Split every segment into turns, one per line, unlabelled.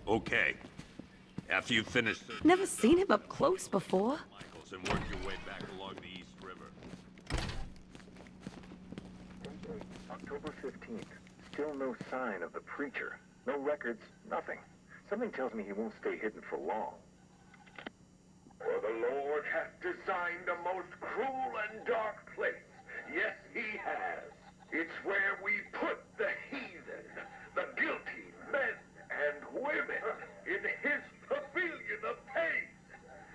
Okay. After you finish the
Never seen him up close before.
Michaels and work your way back along the East River.
October 15th. Still no sign of the preacher. No records, nothing. Something tells me he won't stay hidden for long.
For the Lord hath designed a most cruel and dark place. Yes, he has. It's where we put the heathen, the guilty men and women, in his pavilion of pain,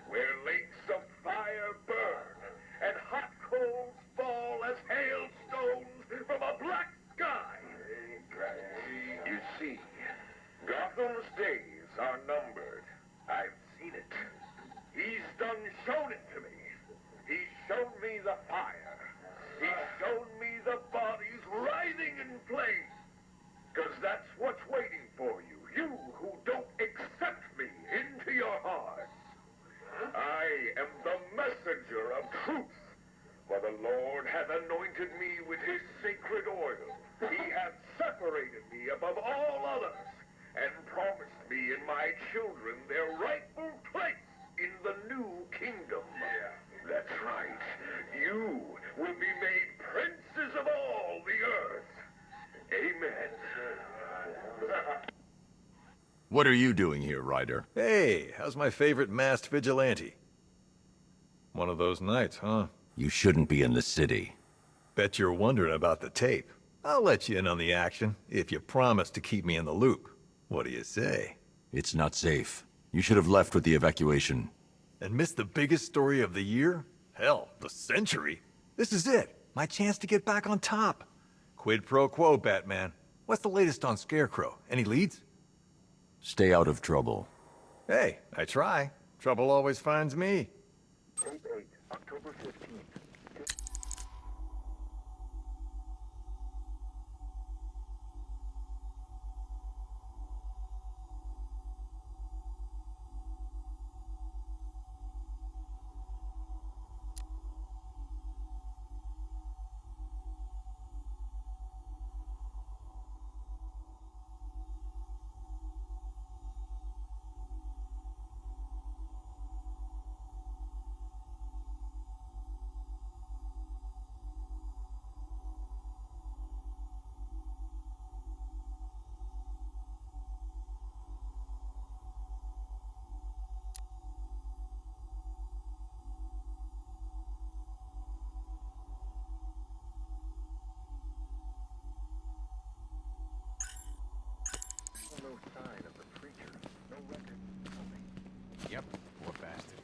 where lakes of fire burn and hot coals fall as hailstones from a black sky. You see, Gotham's days are numbered. I've seen it. He's shown it to me. He's shown me the fire. He's shown me the bodies writhing in flames. Because that's what's waiting for you. You who don't accept me into your hearts. I am the messenger of truth. For the Lord hath anointed me with his sacred oil. He hath separated me above all others, and promised me and my children their rightful place in the new kingdom. Yeah, that's right. You will be made princes of all the earth. Amen.
What are you doing here, Ryder?
Hey, how's my favorite masked vigilante? One of those nights, huh?
You shouldn't be in the city.
Bet you're wondering about the tape. I'll let you in on the action, if you promise to keep me in the loop. What do you say?
It's not safe. You should have left with the evacuation.
And missed the biggest story of the year? Hell, the century. This is it. My chance to get back on top. Quid pro quo, Batman. What's the latest on Scarecrow? Any leads?
Stay out of trouble.
Hey, I try. Trouble always finds me.
Tape 8, October 15th. No sign of the preacher. No record. Nothing.
Yep, poor bastard.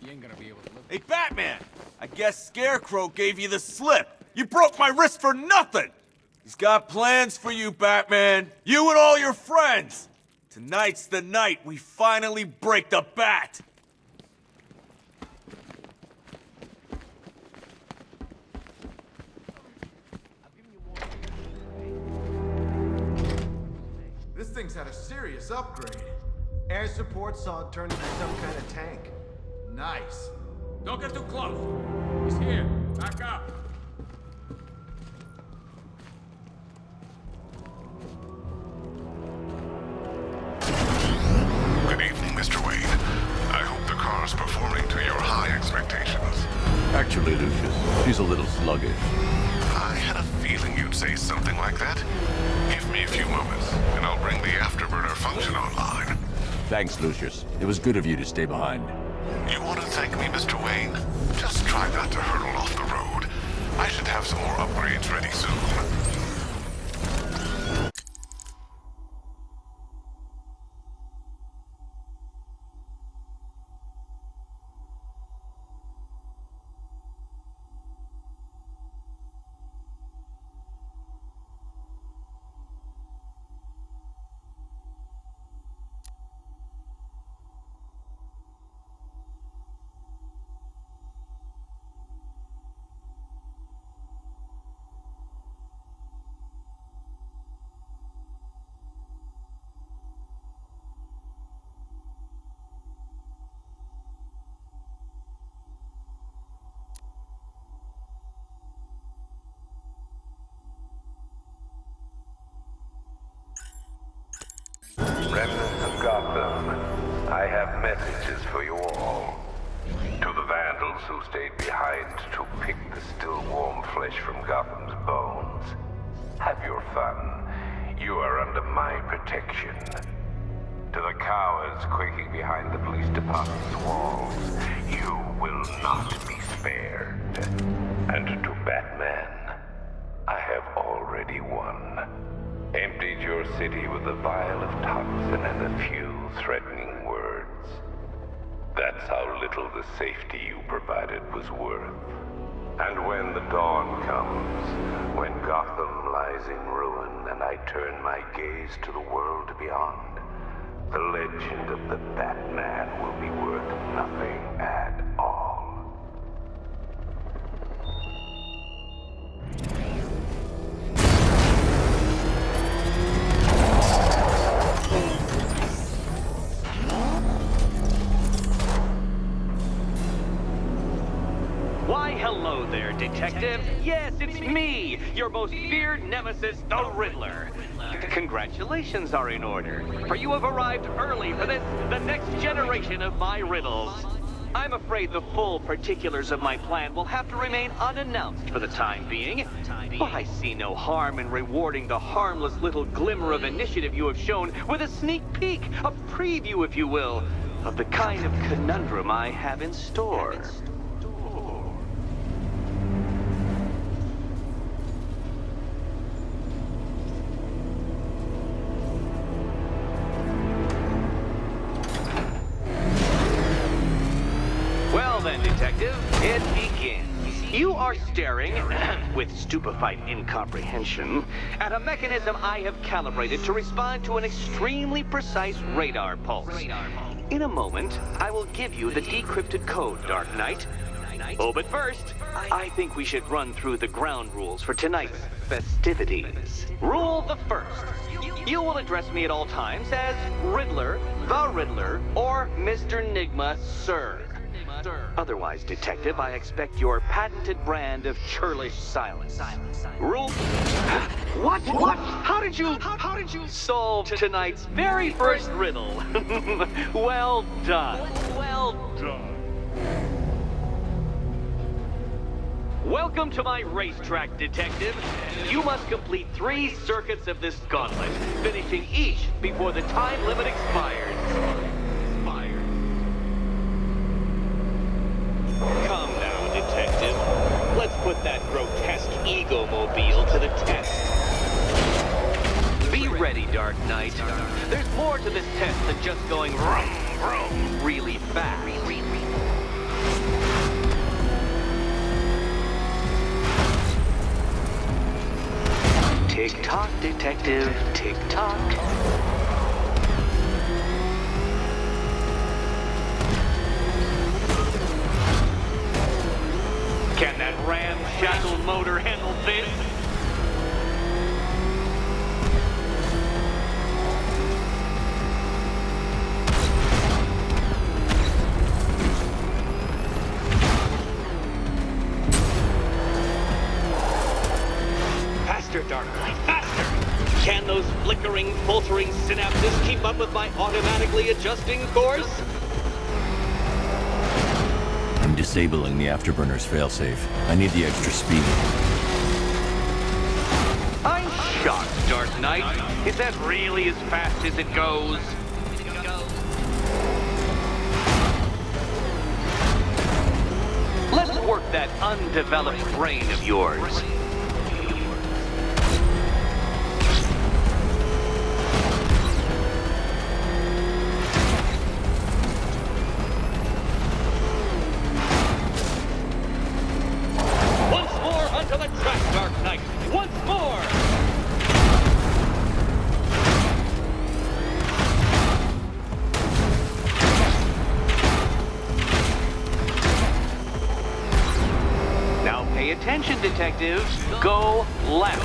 You ain't gonna be able to live.
Hey, Batman! I guess Scarecrow gave you the slip. You broke my wrist for nothing! He's got plans for you, Batman. You and all your friends. Tonight's the night we finally break the bat.
This thing's had a serious upgrade. Air support saw it turn into some kind of tank. Nice.
Don't get too close. He's here. Back up.
Good evening, Mr. Wayne. I hope the car's performing to your high expectations.
Actually, Lucius, she's a little sluggish.
I had a feeling you'd say something like that. Give me a few moments, and I'll bring the afterburner function online.
Thanks, Lucius. It was good of you to stay behind.
You want to thank me, Mr. Wayne? Just try not to hurtle off the road. I should have some more upgrades ready soon.
messages for you all. To the vandals who stayed behind to pick the still warm flesh from Gotham's bones, have your fun. You are under my protection. To the cowards quaking behind the police department's walls, you will not be spared. And to Batman, I have already won. Emptied your city with a vial of toxin and a few threatening words. That's how little the safety you provided was worth. And when the dawn comes, when Gotham lies in ruin and I turn my gaze to the world beyond, the legend of the Batman will be worth nothing at all.
Why, hello there, detective. Yes, it's me, your most feared nemesis, the Riddler. Congratulations are in order, for you have arrived early for this, the next generation of my riddles. I'm afraid the full particulars of my plan will have to remain unannounced for the time being. But I see no harm in rewarding the harmless little glimmer of initiative you have shown with a sneak peek, a preview, if you will, of the kind of conundrum I have in store. Detective, it begins. You are staring, with stupefied incomprehension, at a mechanism I have calibrated to respond to an extremely precise radar pulse. In a moment, I will give you the decrypted code, Dark Knight. Oh, but first, I think we should run through the ground rules for tonight's festivities. Rule the first. You will address me at all times as Riddler, the Riddler, or Mr. Nigma, sir. Otherwise, detective, I expect your patented brand of churlish silence. Rule... What? How did you solve tonight's very first riddle? Well done. Well done. Welcome to my racetrack, detective. You must complete 3 circuits of this gauntlet, finishing each before the time limit expires. Come now, detective. Let's put that grotesque ego-mobile to the test. Be ready, Dark Knight. There's more to this test than just going vroom, vroom really fast. Tick-tock, detective. Tick-tock. Can that ramshackle motor handle this? Faster, Dark Knight, faster! Can those flickering, faltering synapses keep up with my automatically adjusting course?
Disabling the afterburner's failsafe. I need the extra speed.
I'm shocked, Dark Knight. Is that really as fast as it goes? Let's work that undeveloped brain of yours. Attention, detectives. Go left.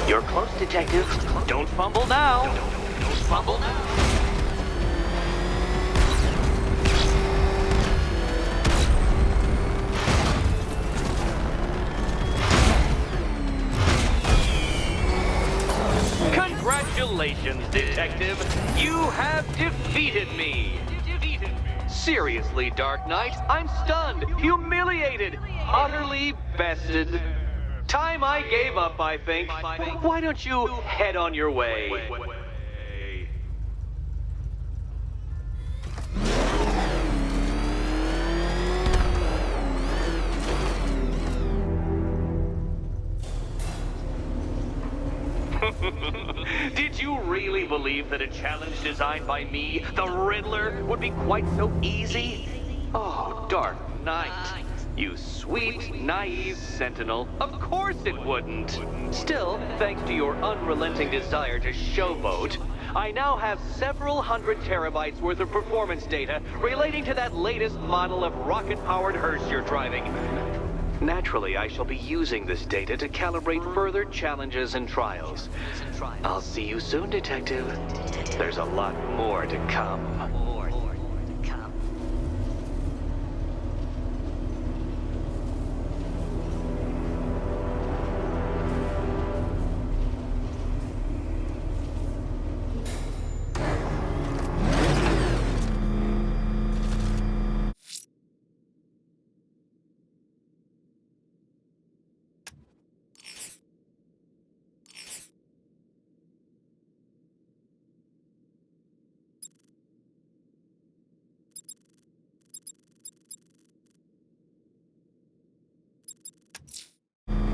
You're close, detective. Don't fumble now. Don't fumble now. Congratulations, Detective. You have defeated me. Seriously, Dark Knight, I'm stunned, humiliated, utterly bested. Time I gave up, I think. Why don't you head on your way? Did you really believe that a challenge designed by me, the Riddler, would be quite so easy? Oh, Dark Knight. You sweet, naive sentinel. Of course it wouldn't. Still, thanks to your unrelenting desire to showboat, I now have several hundred terabytes worth of performance data relating to that latest model of rocket-powered hearse you're driving. Naturally, I shall be using this data to calibrate further challenges and trials. I'll see you soon, Detective. There's a lot more to come.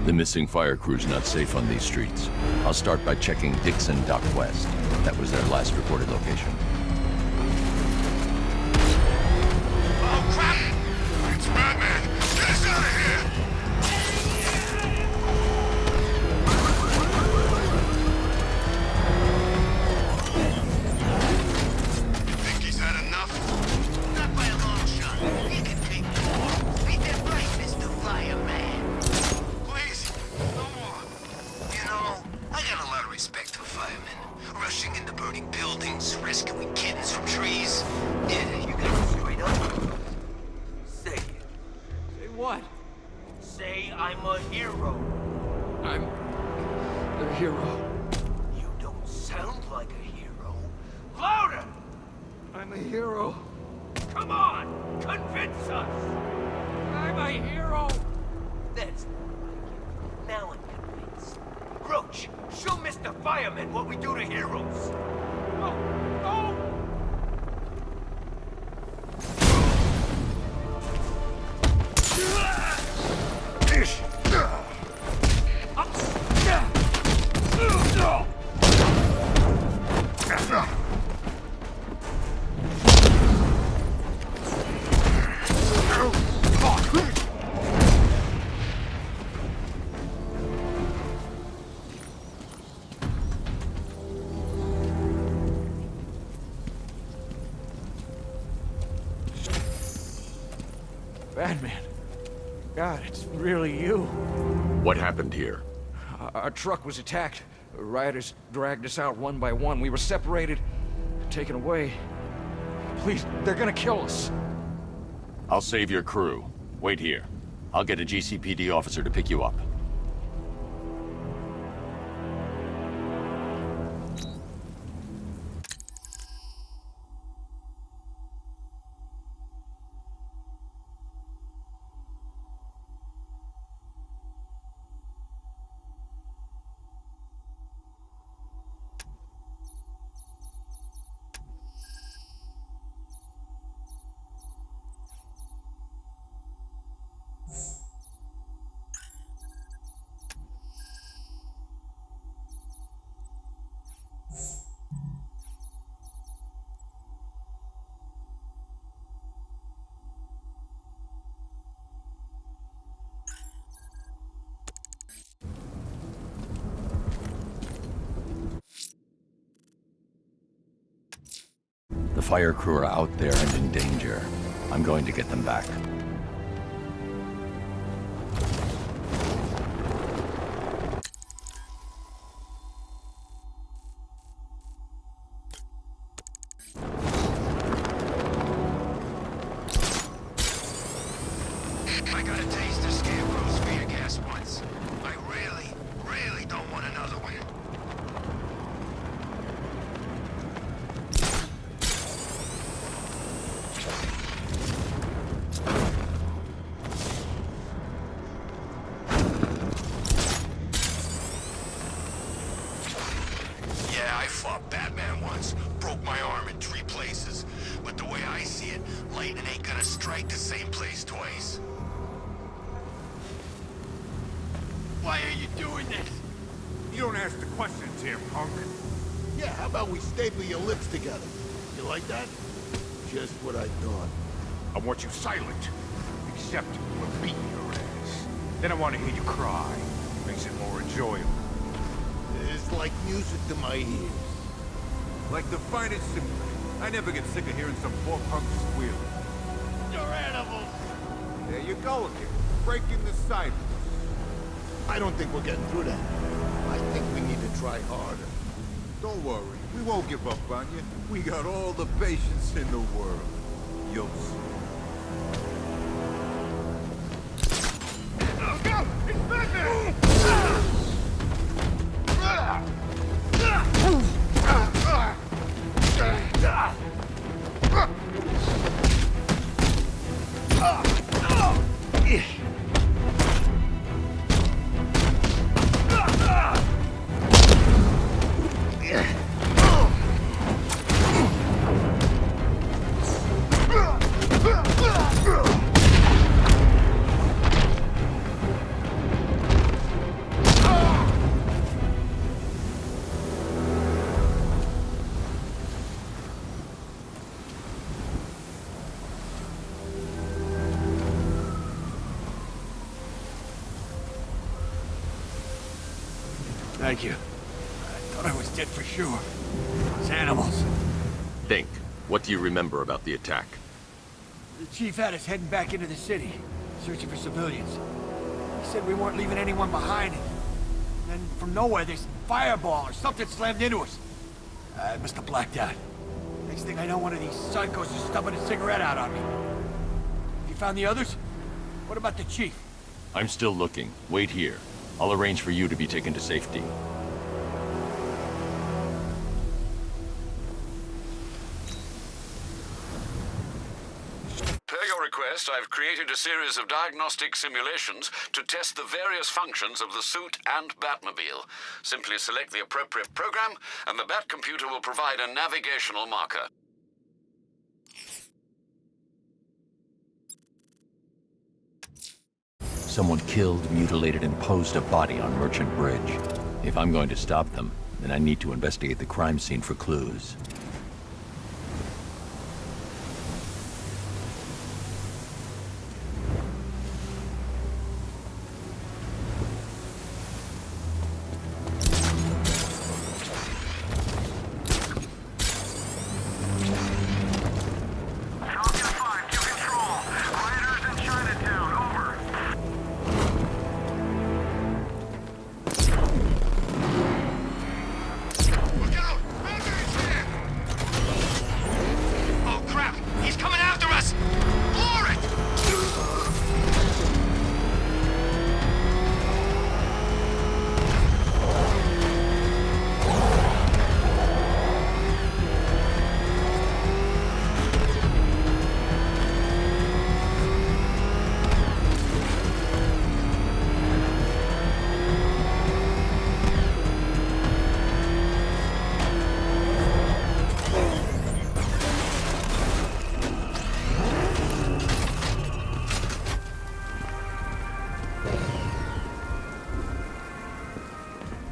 The missing fire crew's not safe on these streets. I'll start by checking Dixon Dock West. That was their last reported location.
Oh, crap! It's Batman! Get us out of here! You think he's had enough?
Not by a long shot. He can take more. Ain't that right, Mr. Fireman?
Please, no more.
You know, I got a lot of respect for firemen. Rushing into burning buildings, rescuing kittens from trees. Yeah, you got it straight up. Say it.
Say what?
Say I'm a hero.
I'm the hero.
You don't sound like a hero. Louder!
I'm a hero.
Come on! Convince us!
I'm a hero.
That's now I'm convinced. Roach, show Mr. Fireman what we do to heroes.
Oh, oh! Batman. God, it's really you.
What happened here?
Our truck was attacked. Rioters dragged us out one by one. We were separated, taken away. Please, they're gonna kill us.
I'll save your crew. Wait here. I'll get a GCPD officer to pick you up. The fire crew are out there and in danger. I'm going to get them back.
I got a taste of Scarecrow's fear gas once. I really don't want another one. fought Batman once, broke my arm in 3 places. But the way I see it, lightning ain't gonna strike the same place twice.
Why are you doing this?
You don't ask the questions here, punk.
Yeah, how about we staple your lips together? You like that? Just what I thought.
I want you silent, except we're beating your ass. Then I want to hear you cry. Makes it more enjoyable.
It's like music to my ears.
Like the finest symphony. I never get sick of hearing some poor punk squeal.
You're animals!
There you go again, breaking the silence.
I don't think we're getting through that. I think we need to try harder.
Don't worry, we won't give up on you. We got all the patience in the world. You'll see.
Oh, go! It's Batman!
Thank you. I thought I was dead for sure. Those animals.
Think. What do you remember about the attack?
The chief had us heading back into the city, searching for civilians. He said we weren't leaving anyone behind. And then from nowhere, this fireball or something slammed into us. I must have blacked out. Next thing I know, one of these psychos is stubbing a cigarette out on me. You found the others? What about the chief?
I'm still looking. Wait here. I'll arrange for you to be taken to safety.
Per your request, I've created a series of diagnostic simulations to test the various functions of the suit and Batmobile. Simply select the appropriate program, and the Bat computer will provide a navigational marker.
Someone killed, mutilated, and posed a body on Merchant Bridge. If I'm going to stop them, then I need to investigate the crime scene for clues.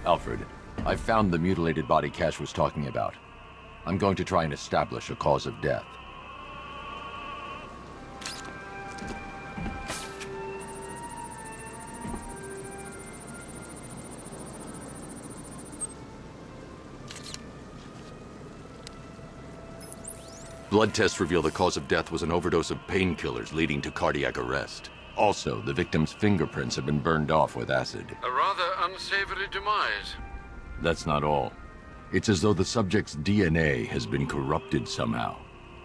Alfred, I've found the mutilated body Cash was talking about. I'm going to try and establish a cause of death. Blood tests reveal the cause of death was an overdose of painkillers leading to cardiac arrest. Also, the victim's fingerprints have been burned off with acid.
A rather unsavory demise.
That's not all. It's as though the subject's DNA has been corrupted somehow.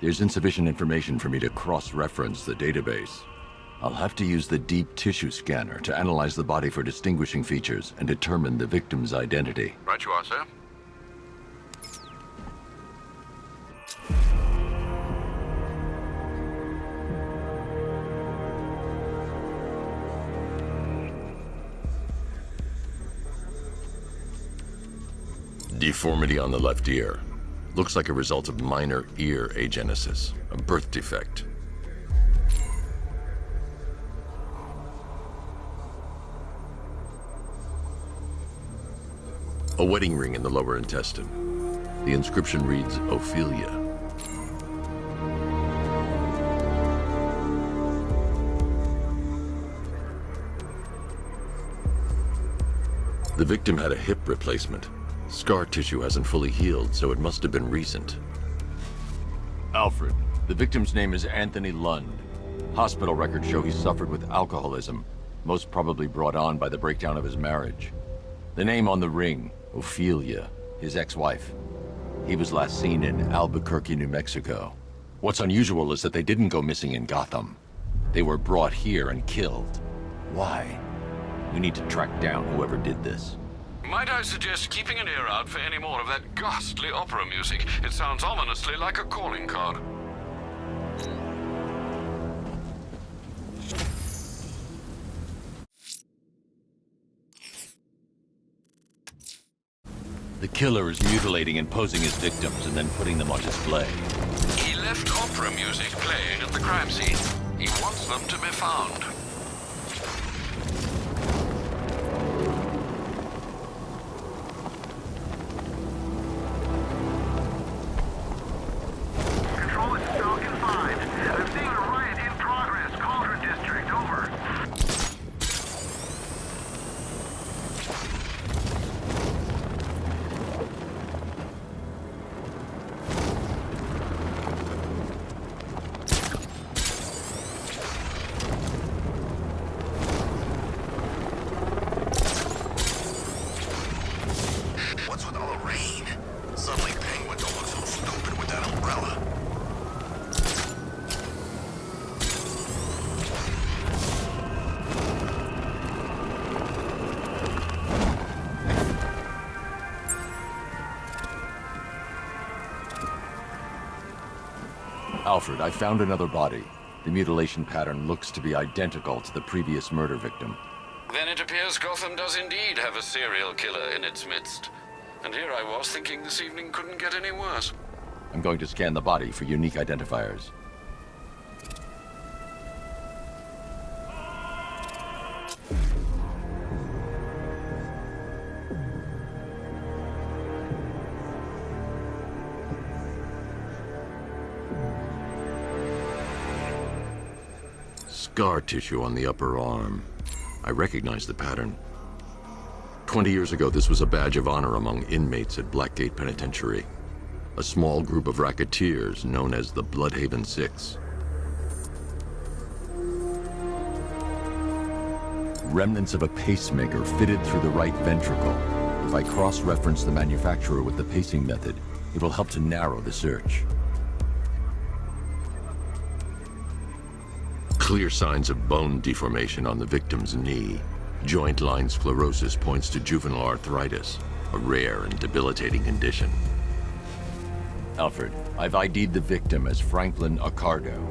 There's insufficient information for me to cross-reference the database. I'll have to use the deep tissue scanner to analyze the body for distinguishing features and determine the victim's identity.
Right you are, sir.
Deformity on the left ear. Looks like a result of minor ear agenesis, a birth defect. A wedding ring in the lower intestine. The inscription reads, Ophelia. The victim had a hip replacement. Scar tissue hasn't fully healed, so it must have been recent.
Alfred, the victim's name is Anthony Lund. Hospital records show he suffered with alcoholism, most probably brought on by the breakdown of his marriage. The name on the ring, Ophelia, his ex-wife. He was last seen in Albuquerque, New Mexico. What's unusual is that they didn't go missing in Gotham. They were brought here and killed. Why? We need to track down whoever did this.
Might I suggest keeping an ear out for any more of that ghastly opera music? It sounds ominously like a calling card.
The killer is mutilating and posing his victims and then putting them on display.
He left opera music playing at the crime scene. He wants them to be found.
Control, it's Falcon 5. I'm seeing a riot in progress. Cauldron District, over.
What's with all the rain? Suddenly Penguin don't look so stupid with that umbrella.
Alfred, I found another body. The mutilation pattern looks to be identical to the previous murder victim.
Then it appears Gotham does indeed have a serial killer in its midst. And here I was thinking this evening couldn't get any worse.
I'm going to scan the body for unique identifiers.
Scar tissue on the upper arm. I recognize the pattern. 20 years ago, this was a badge of honor among inmates at Blackgate Penitentiary. A small group of racketeers known as the Bloodhaven Six.
Remnants of a pacemaker fitted through the right ventricle. If I cross-reference the manufacturer with the pacing method, it will help to narrow the search.
Clear signs of bone deformation on the victim's knee. Joint line sclerosis points to juvenile arthritis, a rare and debilitating condition.
Alfred, I've ID'd the victim as Franklin Accardo.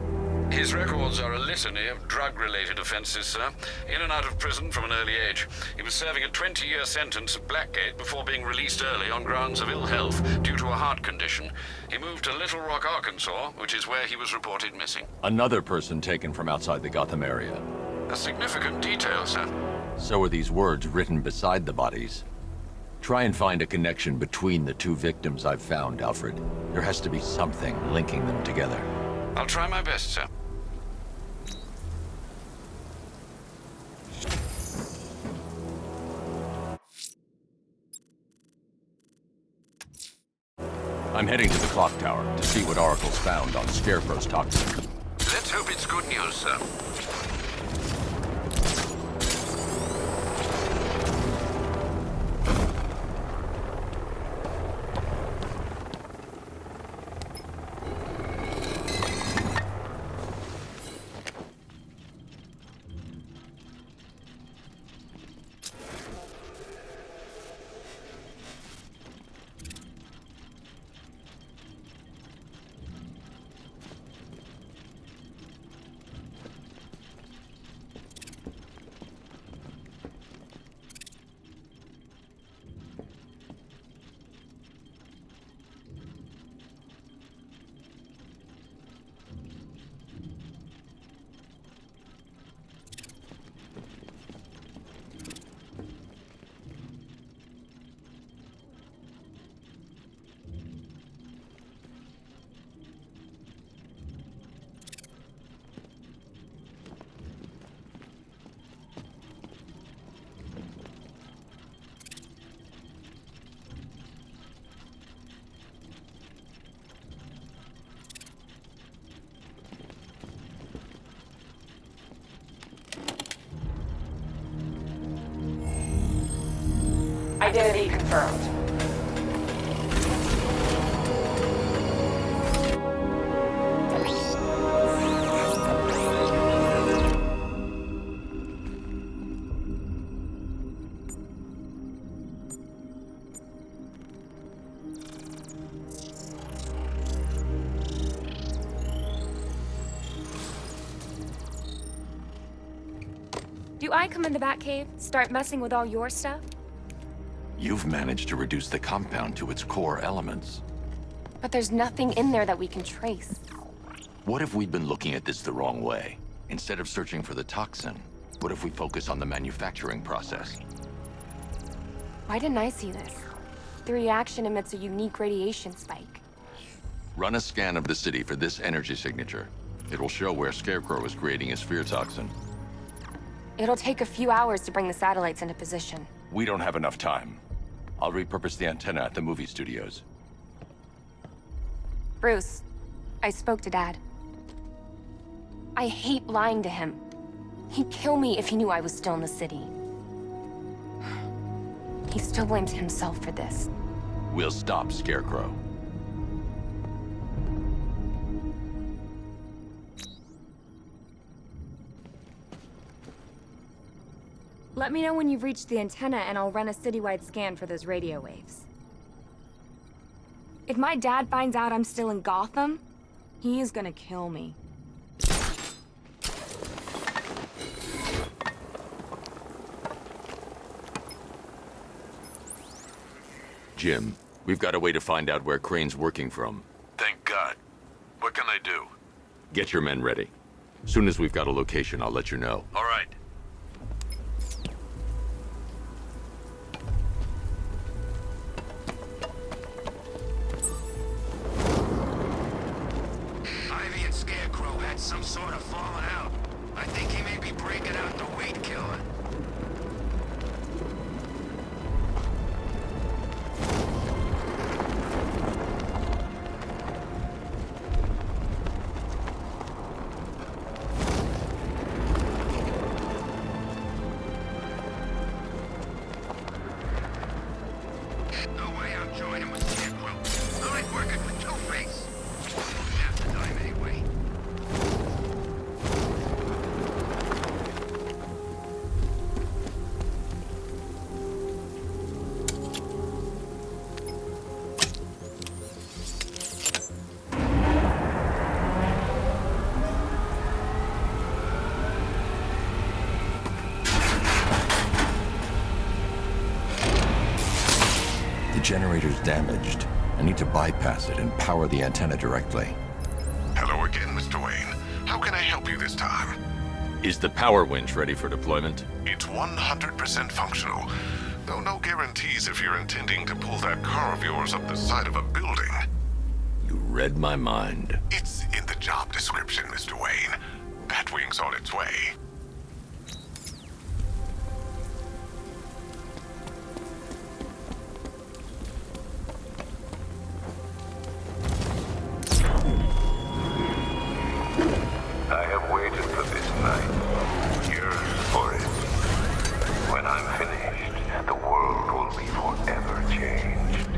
His records are a litany of drug-related offenses, sir. In and out of prison from an early age. He was serving a 20-year sentence at Blackgate before being released early on grounds of ill health due to a heart condition. He moved to Little Rock, Arkansas, which is where he was reported missing.
Another person taken from outside the Gotham area.
A significant detail, sir.
So are these words written beside the bodies. Try and find a connection between the two victims I've found, Alfred. There has to be something linking them together.
I'll try my best, sir.
I'm heading to the clock tower to see what Oracle's found on Scarecrow's toxin.
Let's hope it's good news, sir.
Identity confirmed.
Do I come in the Batcave, start messing with all your stuff?
You've managed to reduce the compound to its core elements.
But there's nothing in there that we can trace.
What if we'd been looking at this the wrong way? Instead of searching for the toxin, what if we focus on the manufacturing process?
Why didn't I see this? The reaction emits a unique radiation spike.
Run a scan of the city for this energy signature. It'll show where Scarecrow is creating his fear toxin.
It'll take a few hours to bring the satellites into position.
We don't have enough time. I'll repurpose the antenna at the movie studios.
Bruce, I spoke to Dad. I hate lying to him. He'd kill me if he knew I was still in the city. He still blames himself for this.
We'll stop Scarecrow.
Let me know when you've reached the antenna and I'll run a citywide scan for those radio waves. If my dad finds out I'm still in Gotham, he is gonna kill me.
Jim, we've got a way to find out where Crane's working from.
Thank God. What can I do?
Get your men ready. Soon as we've got a location, I'll let you know.
All right.
Ivy and Scarecrow had some sort of falling out. I think he may be breaking out the weed killer. No way I'm joining with Scarecrow. I like working with Two-Face. Half the time anyway.
The generator's damaged. I need to bypass it and power the antenna directly.
Hello again, Mr. Wayne. How can I help you this time?
Is the power winch ready for deployment?
It's 100% functional, though no guarantees if you're intending to pull that car of yours up the side of a building.
You read my mind.
It's in the job description, Mr. Wayne. Batwing's on its way.
I have waited for this night, years for it. When I'm finished, the world will be forever changed.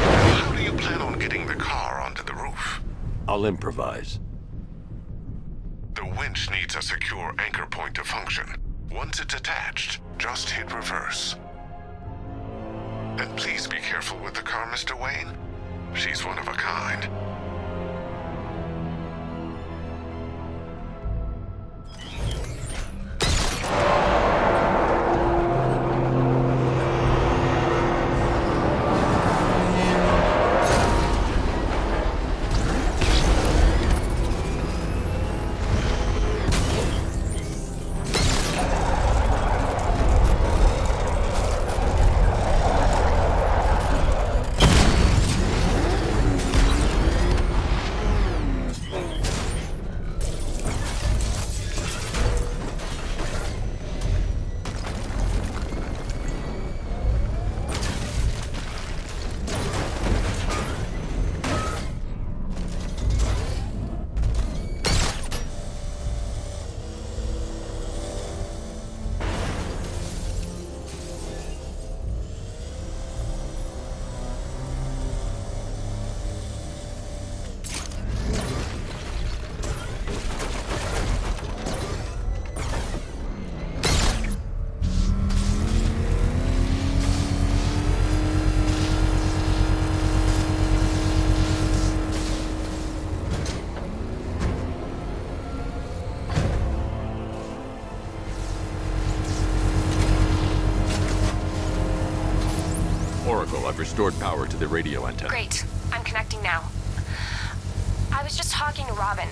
How do you plan on getting the car onto the roof?
I'll improvise.
The winch needs a secure anchor point to function. Once it's attached, just hit reverse. And please be careful with the car, Mr. Wayne. She's one of a kind.
Oracle, I've restored power to the radio antenna.
Great. I'm connecting now. I was just talking to Robin.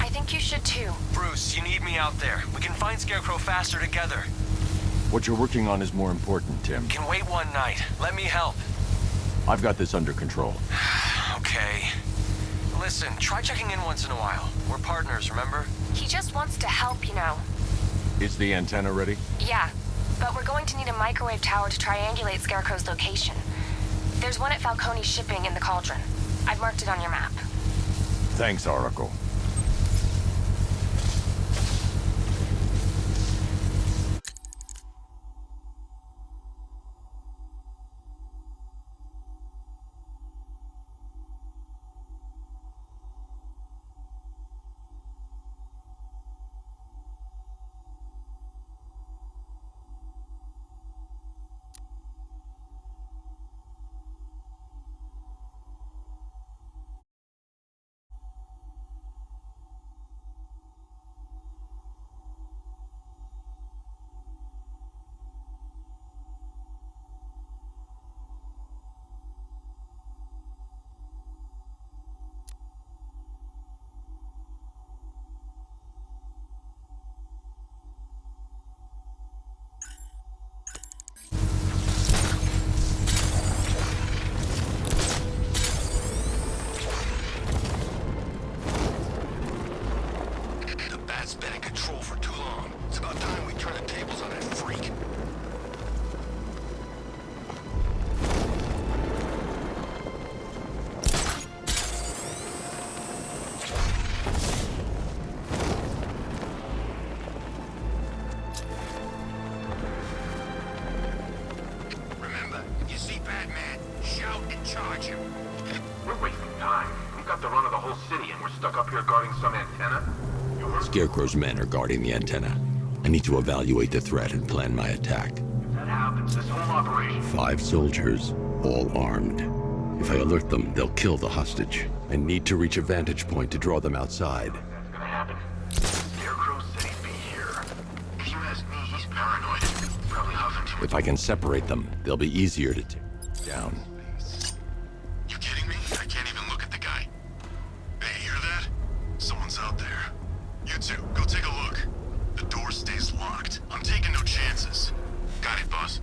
I think you should too.
Bruce, you need me out there. We can find Scarecrow faster together.
What you're working on is more important, Tim.
Can wait one night. Let me help.
I've got this under control.
Okay. Listen, try checking in once in a while. We're partners, remember?
He just wants to help, you know.
Is the antenna ready?
Yeah, but we're going to need a microwave tower to triangulate Scarecrow's location. There's one at Falcone Shipping in the Cauldron. I've marked it on your map.
Thanks, Oracle.
Been in control for too long. It's about time we turn the tables on that freak. Remember, if you see Batman, shout and charge him.
We're wasting time. We've got the run of the whole city and we're stuck up here guarding some antenna.
Scarecrow's men are guarding the antenna. I need to evaluate the threat and plan my attack.
If that happens, this whole operation...
5 soldiers, all armed. If I alert them, they'll kill the hostage. I need to reach a vantage point to draw them outside.
That's gonna happen. Scarecrow said he'd be here. If you ask me, he's paranoid. Probably huffing too much.
If I can separate them, they'll be easier to take down.
You kidding me? I can't even look at the guy. Hey, hear that? Someone's out there. You two, go take a look. The door stays locked. I'm taking no chances. Got it, boss.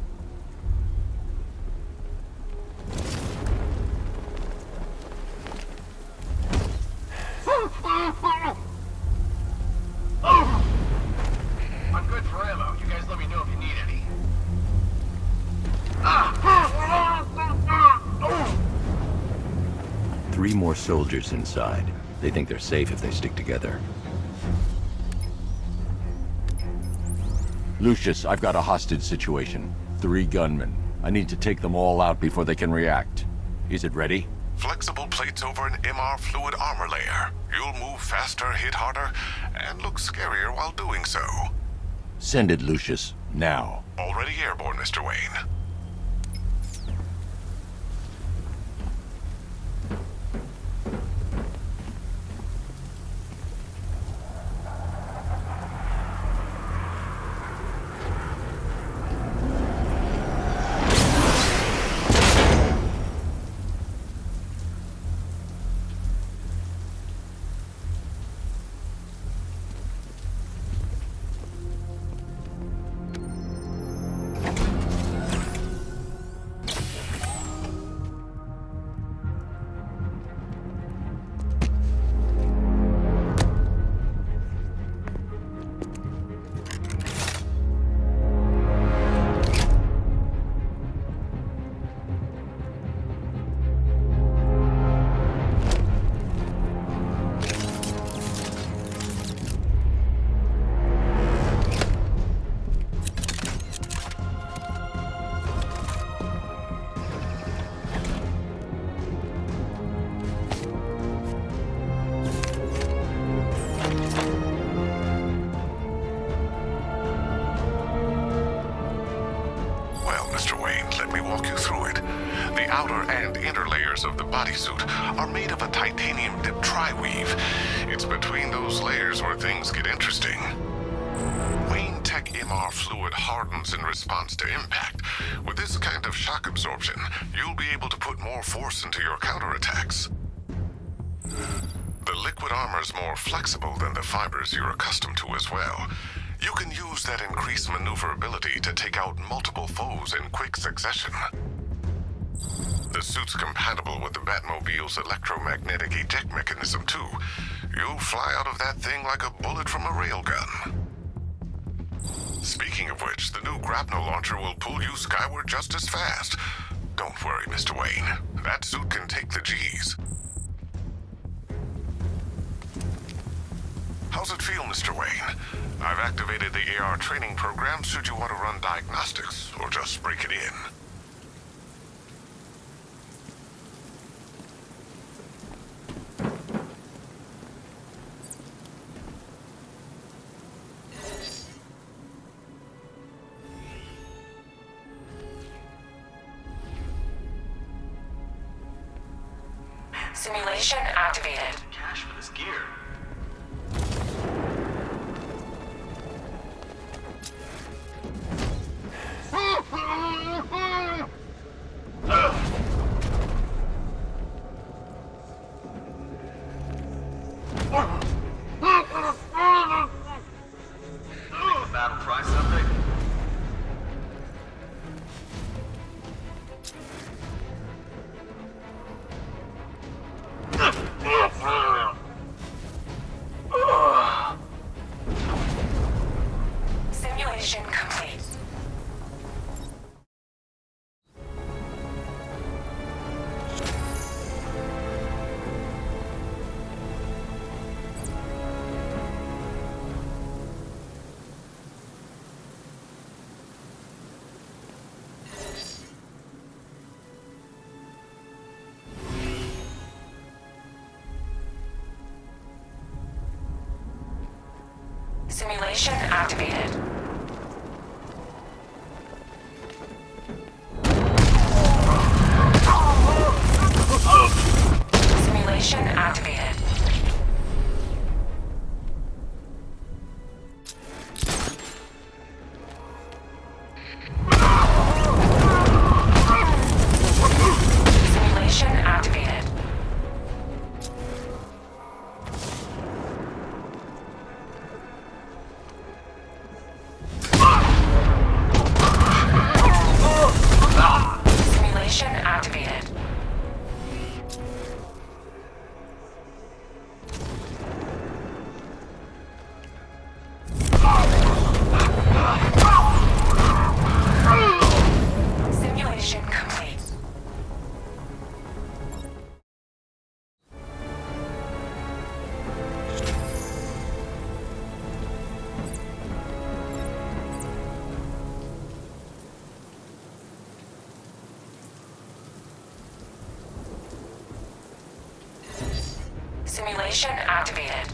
I'm good for ammo. You guys let me know if you need any.
3 more soldiers inside. They think they're safe if they stick together.
Lucius, I've got a hostage situation. 3 gunmen. I need to take them all out before they can react. Is it ready?
Flexible plates over an MR fluid armor layer. You'll move faster, hit harder, and look scarier while doing so.
Send it, Lucius. Now.
Already airborne, Mr. Wayne. outer and inner layers of the bodysuit are made of a titanium-dipped tri-weave. It's between those layers where things get interesting. Wayne Tech MR
ER fluid hardens in response to impact. With this kind of shock absorption, you'll be able to put more force into your counterattacks. The liquid armor's more flexible than the fibers you're accustomed to as well. You can use that increased maneuverability to take out multiple foes in quick succession. The suit's compatible with the Batmobile's electromagnetic eject mechanism, too. You'll fly out of that thing like a bullet from a railgun. Speaking of which, the new grapnel launcher will pull you skyward just as fast. Don't worry, Mr. Wayne. That suit can take the G's. How's it feel, Mr. Wayne? I've activated the AR training program should you want to run diagnostics, or just break it in.
Simulation activated.
Cash for this gear. Battle cry something?
Simulation complete. Simulation activated. Simulation activated. Simulation activated. Simulation activated. Simulation complete. Simulation activated.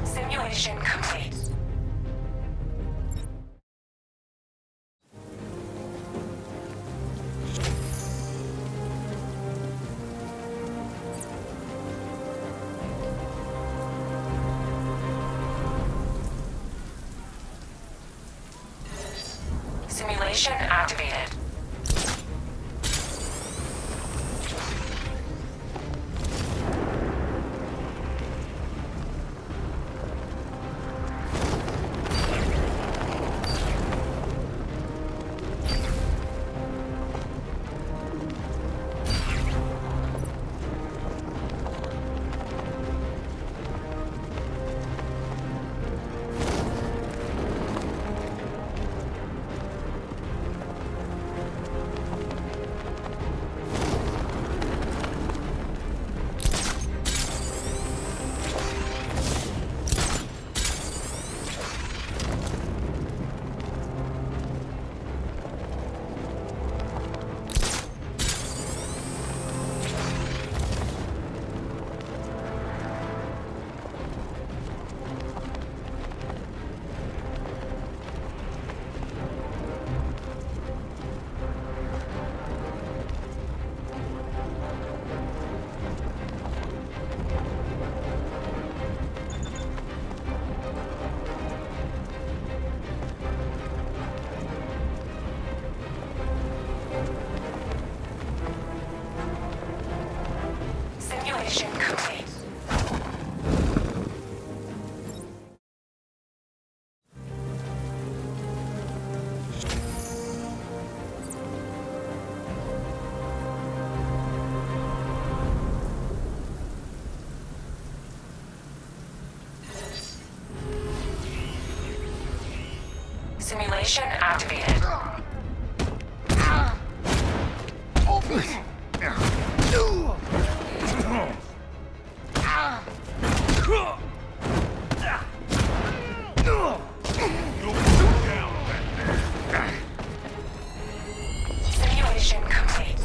Simulation complete. Simulation activated. Simulation activated. Simulation complete.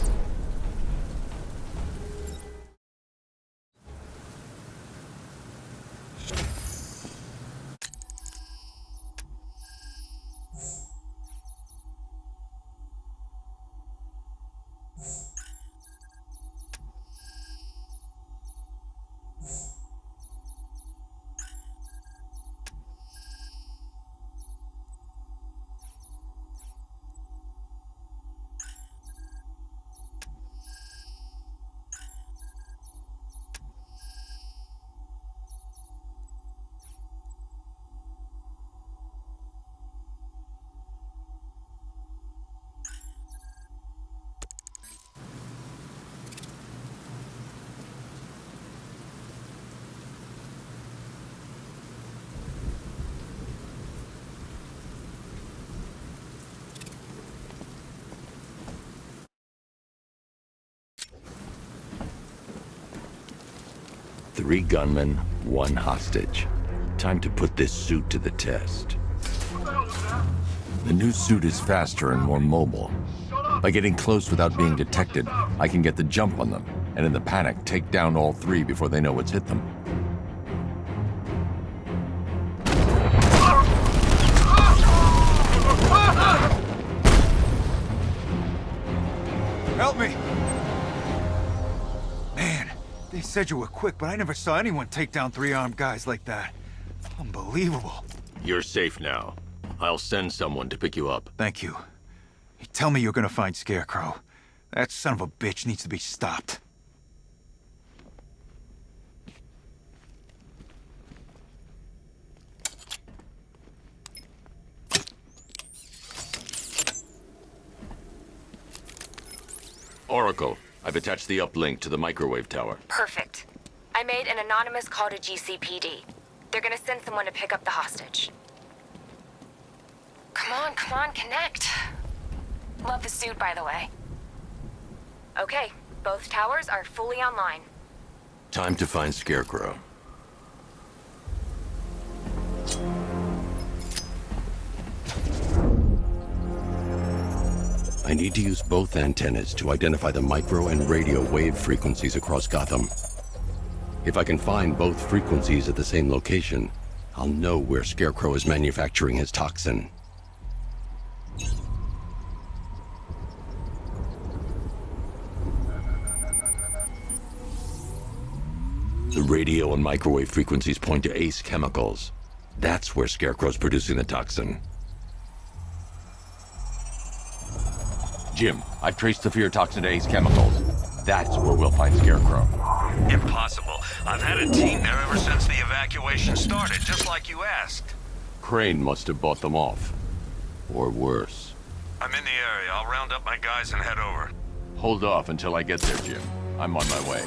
Three gunmen, one hostage. Time to put this suit to the test. The new suit is faster and more mobile. By getting close without being detected, I can get the jump on them, and in the panic, take down all three before they know what's hit them.
Help me! Man, they said you were quick, but I never saw anyone take down three armed guys like that. Unbelievable.
You're safe now. I'll send someone to pick you up.
Thank you. You tell me you're gonna find Scarecrow. That son of a bitch needs to be stopped.
Oracle, I've attached the uplink to the microwave tower.
Perfect. I made an anonymous call to GCPD. They're gonna send someone to pick up the hostage. Come on, connect. Love the suit, by the way. Okay, both towers are fully online.
Time to find Scarecrow. I need to use both antennas to identify the micro and radio wave frequencies across Gotham. If I can find both frequencies at the same location, I'll know where Scarecrow is manufacturing his toxin. The radio and microwave frequencies point to Ace Chemicals. That's where Scarecrow's producing the toxin. Jim, I've traced the fear toxin to Ace Chemicals. That's where we'll find Scarecrow.
Impossible. I've had a team there ever since the evacuation started, just like you asked.
Crane must have bought them off. Or worse.
I'm in the area. I'll round up my guys and head over.
Hold off until I get there, Jim. I'm on my way.